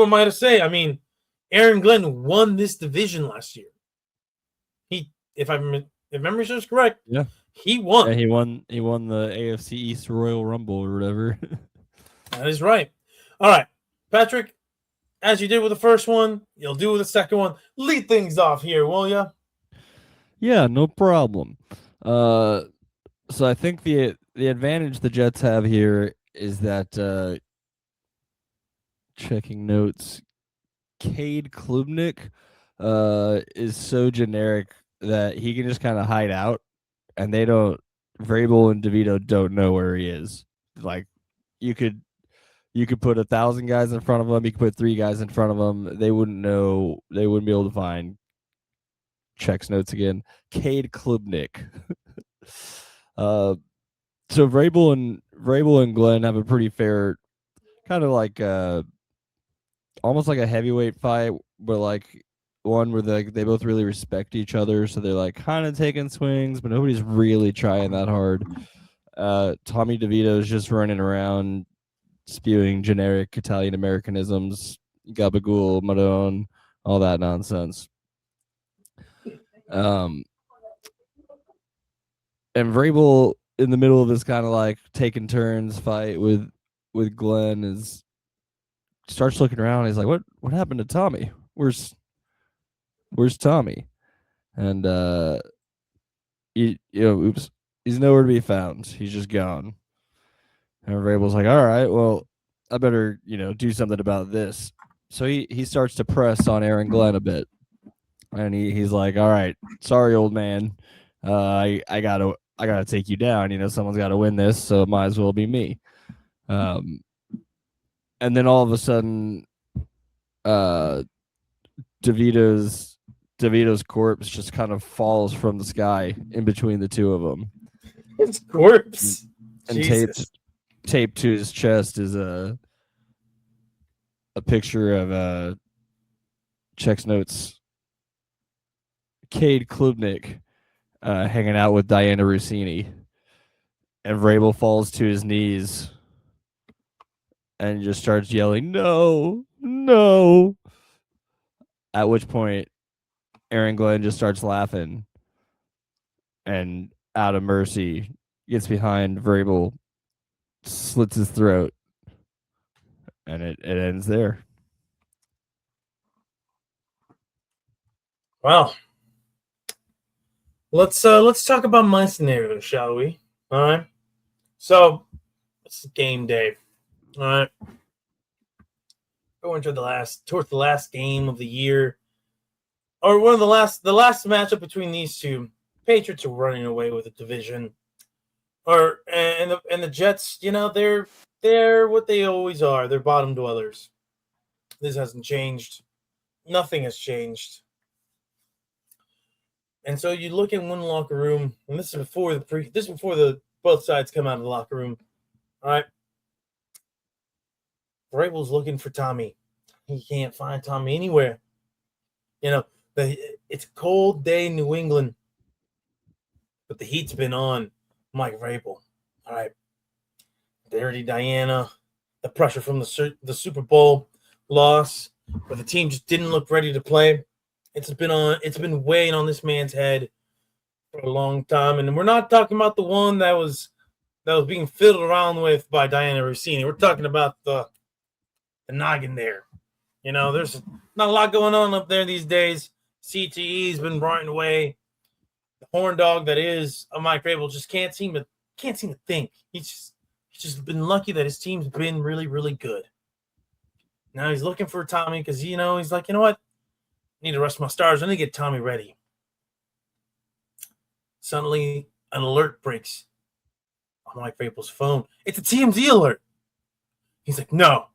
am I to say? I mean, Aaron Glenn won this division last year. If memory serves correct, Yeah. he won. Yeah, he won the AFC East Royal Rumble or whatever. That is right. All right, Patrick, as you did with the first one, you'll do with the second one. Lead things off here, will ya? Yeah, no problem. So I think the advantage the Jets have here is that checking notes, Cade Klubnik is so generic that he can just kind of hide out, and they don't. Vrabel and DeVito don't know where he is. Like you could put 1,000 guys in front of him. You could put 3 guys in front of him. They wouldn't know. They wouldn't be able to find checks notes again. Cade Klubnik. uh, so Vrabel and Glenn have a pretty fair, kind of like almost like a heavyweight fight, but like one where they both really respect each other, so they're like kind of taking swings, but nobody's really trying that hard. Tommy DeVito is just running around spewing generic Italian Americanisms, gabagool, madone, all that nonsense. And Vrabel in the middle of this kind of like taking turns fight with Glenn is starts looking around. He's like, "What happened to Tommy? Where's Tommy?" And oops, he's nowhere to be found. He's just gone. And Vrabel's like, "All right, well, I better do something about this." So he starts to press on Aaron Glenn a bit, and he's like, "All right, sorry, old man, I gotta take you down. Someone's got to win this, so it might as well be me." And then all of a sudden, DeVito's corpse just kind of falls from the sky in between the two of them. His corpse. And taped to his chest is a picture of checks notes Cade Klubnik hanging out with Diana Rossini. And Vrabel falls to his knees and just starts yelling, "No, no." At which point, Aaron Glenn just starts laughing and out of mercy gets behind Vrabel, slits his throat, and it ends there. Well, let's talk about my scenario, shall we? All right. So it's game day. All right. Going towards the last game of the year, or one of the last matchup between these two. Patriots are running away with the division, and the Jets. They're what they always are. They're bottom dwellers. This hasn't changed. Nothing has changed. And so you look in one locker room, and this is before the both sides come out of the locker room. All right. Vrabel's looking for Tommy. He can't find Tommy anywhere. It's a cold day in New England, but the heat's been on Mike Vrabel. All right. Dirty Diana, the pressure from the Super Bowl loss, where the team just didn't look ready to play. It's been weighing on this man's head for a long time, and we're not talking about the one that was being fiddled around with by Diana Rossini. We're talking about the noggin there. There's not a lot going on up there these days. CTE's been rotting away. The horn dog that is Mike Vrabel just can't seem to think. He's just been lucky that his team's been really, really good. Now he's looking for Tommy because he's like, you know what? I need to rest my stars. I need to get Tommy ready. Suddenly, an alert breaks on Mike Vrabel's phone. It's a TMZ alert. He's like, no.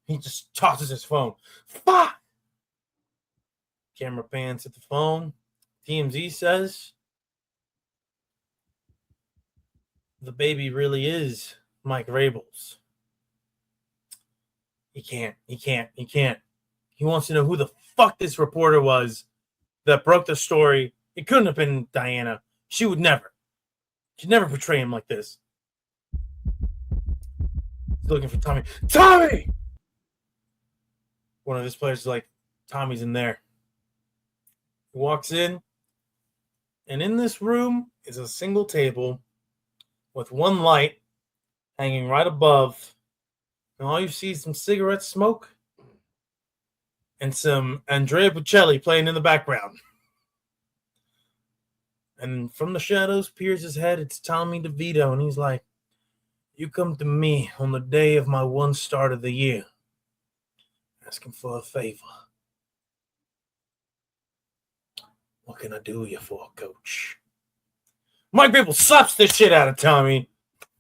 He just tosses his phone. Fuck! Camera pans at the phone. TMZ says, the baby really is Mike Vrabel's. He can't. He wants to know who the fuck this reporter was that broke the story. It couldn't have been Diana. She'd never portray him like this. He's looking for Tommy. Tommy! One of his players is like, Tommy's in there. He walks in, and in this room is a single table with one light hanging right above and all you see is some cigarette smoke and some Andrea Bocelli playing in the background. And from the shadows peers his head. It's Tommy DeVito, and he's like, "You come to me on the day of my one start of the year, asking for a favor. What can I do you for, coach?" Mike Vrabel slaps the shit out of Tommy.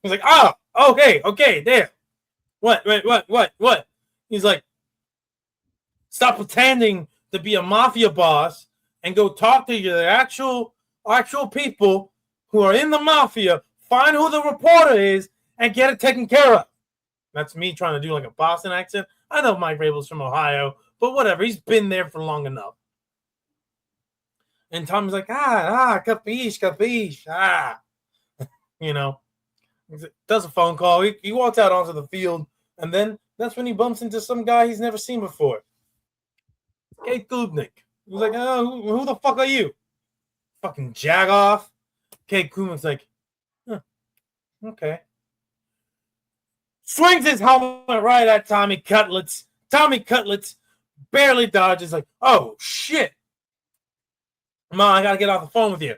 He's like, "Oh, okay, there. What? He's like, "Stop pretending to be a mafia boss and go talk to your actual people who are in the mafia. Find who the reporter is and get it taken care of." That's me trying to do like a Boston accent. I know Mike Vrabel's from Ohio, but whatever. He's been there for long enough. And Tommy's like, capiche. You know, does a phone call. He walks out onto the field, and then that's when he bumps into some guy he's never seen before. Kate Klubnik. He's like, "Oh, who the fuck are you? Fucking jag off." Kate Klubnik's like, okay. Swings his helmet right at Tommy Cutlets. Tommy Cutlets barely dodges, like, "Oh, shit. Come on, I got to get off the phone with you.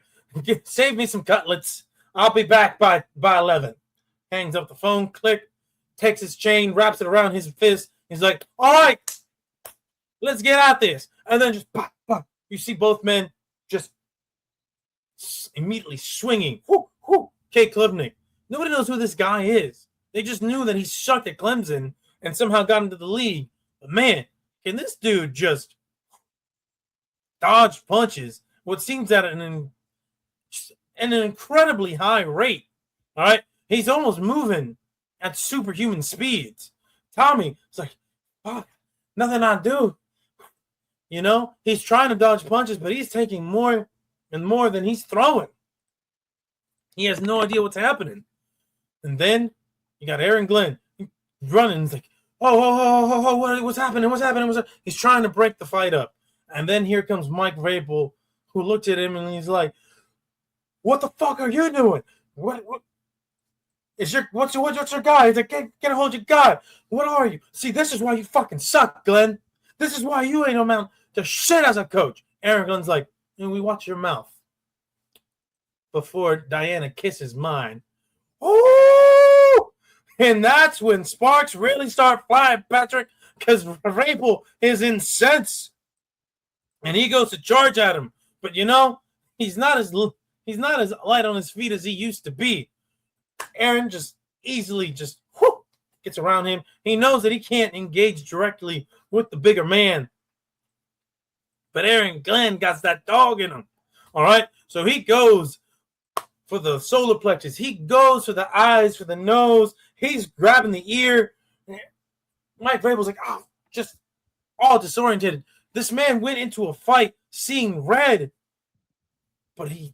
Save me some cutlets. I'll be back by 11. Hangs up the phone, click, takes his chain, wraps it around his fist. He's like, "All right, let's get at this." And then just pop, pop. You see both men just immediately swinging. Whoo, whoo. Kate Klubnik. Nobody knows who this guy is. They just knew that he sucked at Clemson and somehow got into the league. But man, can this dude just dodge punches? What seems at an incredibly high rate. All right, he's almost moving at superhuman speeds. Tommy is like, "Fuck, nothing I do." You know, he's trying to dodge punches, but he's taking more and more than he's throwing. He has no idea what's happening. And then you got Aaron Glenn running. He's like, "Oh, what's happening? What's happening?" He's trying to break the fight up. And then here comes Mike Vrabel, who looked at him and he's like, "What the fuck are you doing? What is what's your guy?" He's like, get a hold of your guy. "What are you? See, this is why you fucking suck, Glenn. This is why you ain't amount to shit as a coach." Aaron Glenn's like, "We watch your mouth before Diana kisses mine." Oh, and that's when sparks really start flying, Patrick, because Vrabel is incensed. And he goes to charge at him. But you know, he's not as light on his feet as he used to be. Aaron just easily gets around him. He knows that he can't engage directly with the bigger man. But Aaron Glenn got that dog in him. All right. So he goes for the solar plexus. He goes for the eyes, for the nose. He's grabbing the ear. Mike Vrabel's like, just all disoriented. This man went into a fight seeing red, but he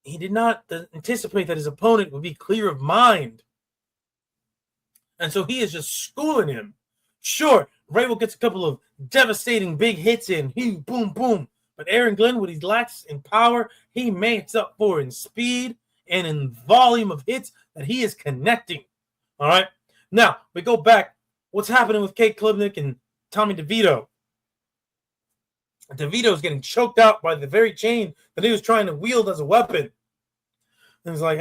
did not anticipate that his opponent would be clear of mind. And so he is just schooling him. Sure, Vrabel gets a couple of devastating big hits in. He boom, boom. But Aaron Glenn, what he lacks in power, he makes up for in speed and in volume of hits that he is connecting. All right? Now, we go back. What's happening with Kate Klubnik and Tommy DeVito? DeVito is getting choked out by the very chain that he was trying to wield as a weapon. And it's like,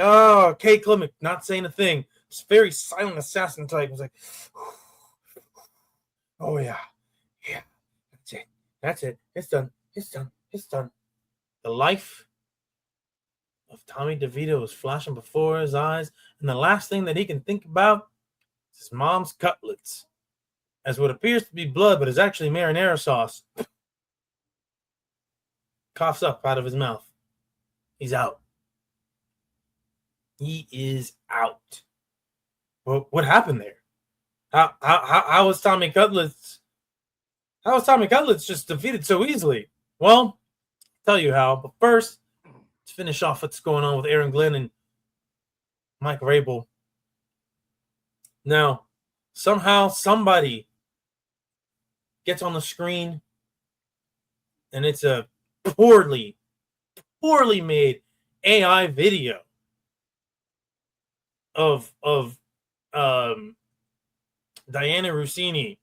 Kate Klubnik not saying a thing. It's very silent assassin type. It's like, "Oh yeah, that's it. It's done. The life of Tommy DeVito is flashing before his eyes, and the last thing that he can think about is his mom's cutlets, as what appears to be blood, but is actually marinara sauce. Coughs up out of his mouth. He's out. He is out. Well, what happened there? How was Tommy Cutlets? How was Tommy Cutlets just defeated so easily? Well, I'll tell you how. But first, let's finish off what's going on with Aaron Glenn and Mike Vrabel. Now, somehow somebody gets on the screen, and it's a poorly made AI video of Diana Rossini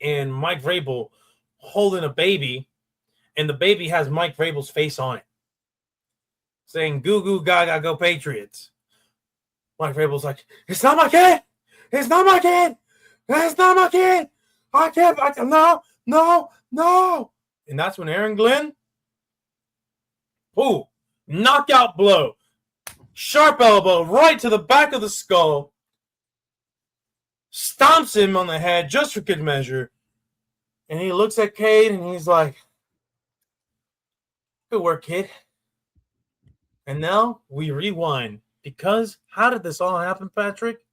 and Mike Vrabel holding a baby, and the baby has Mike Vrabel's face on it, saying "Goo goo gaga go Patriots." Mike Vrabel's like, "It's not my kid. It's not my kid. It's not my kid. I can't. No." And that's when Aaron Glenn, knockout blow, sharp elbow right to the back of the skull, stomps him on the head just for good measure. And he looks at Cade and he's like, "Good work, kid." And now we rewind. Because how did this all happen, Patrick?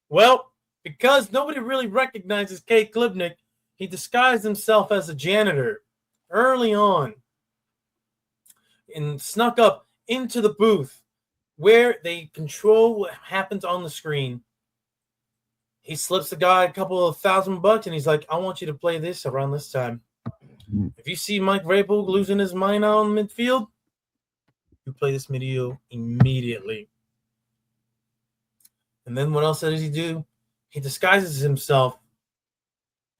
Well, because nobody really recognizes Cade Klubnik, he disguised himself as a janitor early on and snuck up into the booth where they control what happens on the screen. He slips the guy a couple of $1,000 and he's like, "I want you to play this around this time. If you see Mike Vrabel losing his mind out in midfield, you play this video immediately." And then what else does he do? He disguises himself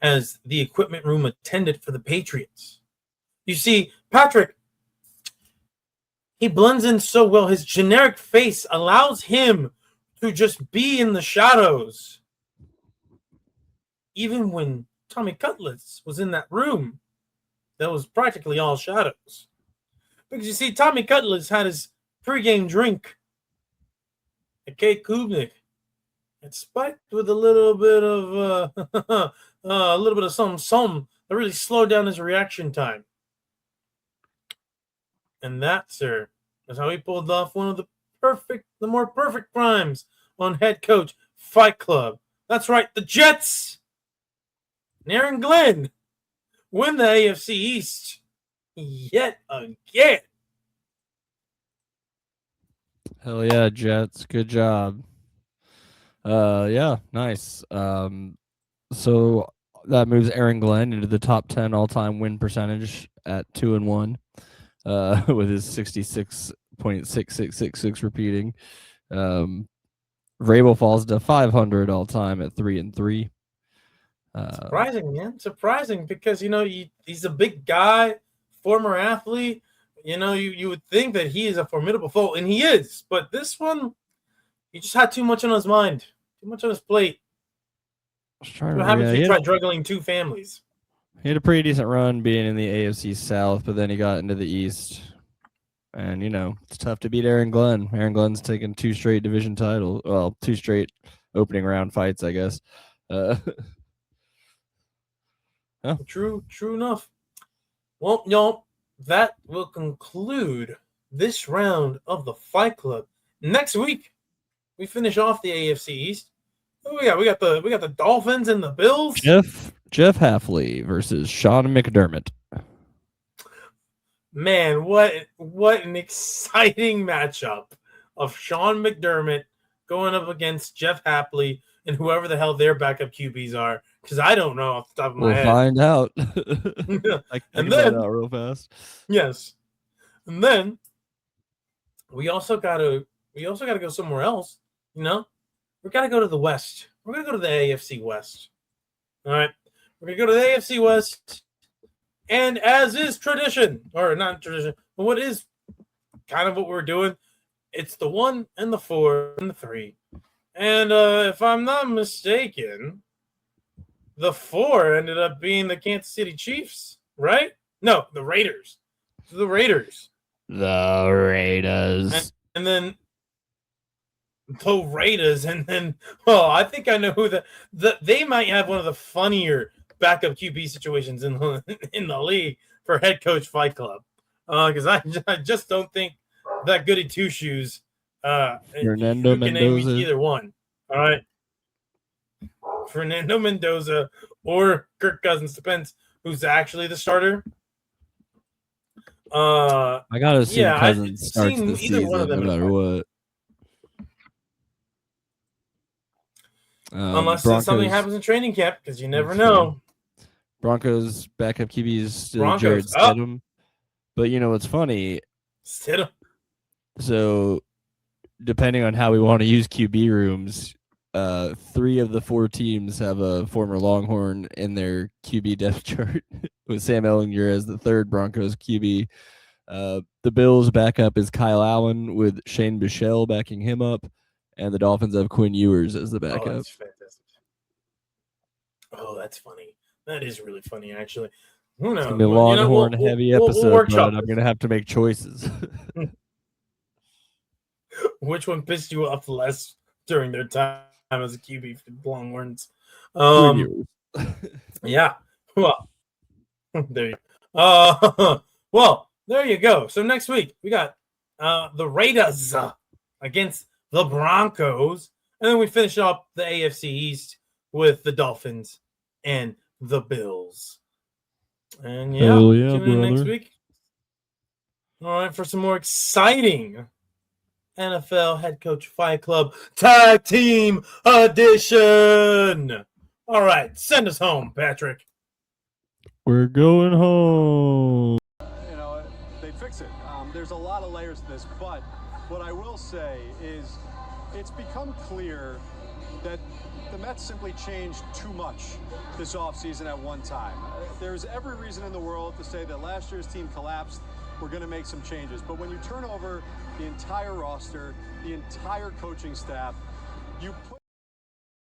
as the equipment room attendant for the Patriots. You see, Patrick, he blends in so well. His generic face allows him to just be in the shadows. Even when Tommy Cutlets was in that room, that was practically all shadows. Because you see, Tommy Cutlets had his pregame drink at Cade Klubnik. It spiked with a little bit of some that really slowed down his reaction time. And that, sir, is how he pulled off one of the more perfect crimes on Head Coach Fight Club. That's right, the Jets and Aaron Glenn win the AFC East yet again. Hell yeah, Jets. Good job. Yeah, nice. So that moves Aaron Glenn into the top 10 all-time win percentage at 2-1, with his 66.6666 repeating. Vrabel falls to 500 all-time at 3-3. Surprising, man. Surprising because, he's a big guy, former athlete. You would think that he is a formidable foe, and he is. But this one, he just had too much on his mind, too much on his plate. What happens if you try juggling two families? He had a pretty decent run being in the AFC South, but then he got into the East. And, it's tough to beat Aaron Glenn. Aaron Glenn's taken 2 straight division titles. Well, 2 straight opening round fights, I guess. True enough. Well, y'all, that will conclude this round of the Fight Club. Next week, we finish off the AFC East. What we got? We got the Dolphins and the Bills. Jeff Hafley versus Sean McDermott. Man, what an exciting matchup of Sean McDermott going up against Jeff Hafley and whoever the hell their backup QBs are, because I don't know off the top of my head. We'll find out. I and can find out real fast. Yes, and then we also gotta go somewhere else. We gotta go to the West. We're gonna go to the AFC West. All right, we're gonna go to the AFC West, and as is tradition, or not tradition, but what is kind of what we're doing, it's the 1 and the 4 and the 3. And if I'm not mistaken, the 4 ended up being the Kansas City Chiefs, right? No, the Raiders. The Raiders. And then the Raiders, and then, I think I know who they might have one of the funnier backup QB situations in the league for Head Coach Fight Club. Because I just don't think that goody two shoes. Fernando Mendoza. Either one. All right. Fernando Mendoza or Kirk Cousins, depends who's actually the starter. I gotta assume Cousins starts the season no matter what. Unless something happens in training camp, because you never know. Broncos backup QB is still Jared Stidham. But what's funny? Stidham. So, depending on how we want to use QB rooms, 3 of the 4 teams have a former Longhorn in their QB depth chart, with Sam Ehlinger as the third Broncos QB. The Bills' backup is Kyle Allen, with Shane Bichelle backing him up, and the Dolphins have Quinn Ewers as the Oh, backup. that's fantastic. Oh, that's funny. That is really funny, actually. Who knows? It's gonna be a Longhorn heavy episode, workshop but I'm gonna have to make choices. Which one pissed you off less during their time as a QB for the Longhorns? Quinn Ewers. Yeah. Well, there you well, there you go. So next week we got the Raiders against the Broncos, and then we finish up the AFC East with the Dolphins and the Bills. And yeah, Hell yeah, tune in next brother. week. All right, for some more exciting NFL Head Coach Fight Club Tag Team Edition. All right, send us home, Patrick. We're going home. You know, they'd fix it. There's a lot of layers to this, but what I will say is it's become clear that the Mets simply changed too much this offseason at one time. There's every reason in the world to say that last year's team collapsed. We're going to make some changes. But when you turn over the entire roster, the entire coaching staff, you put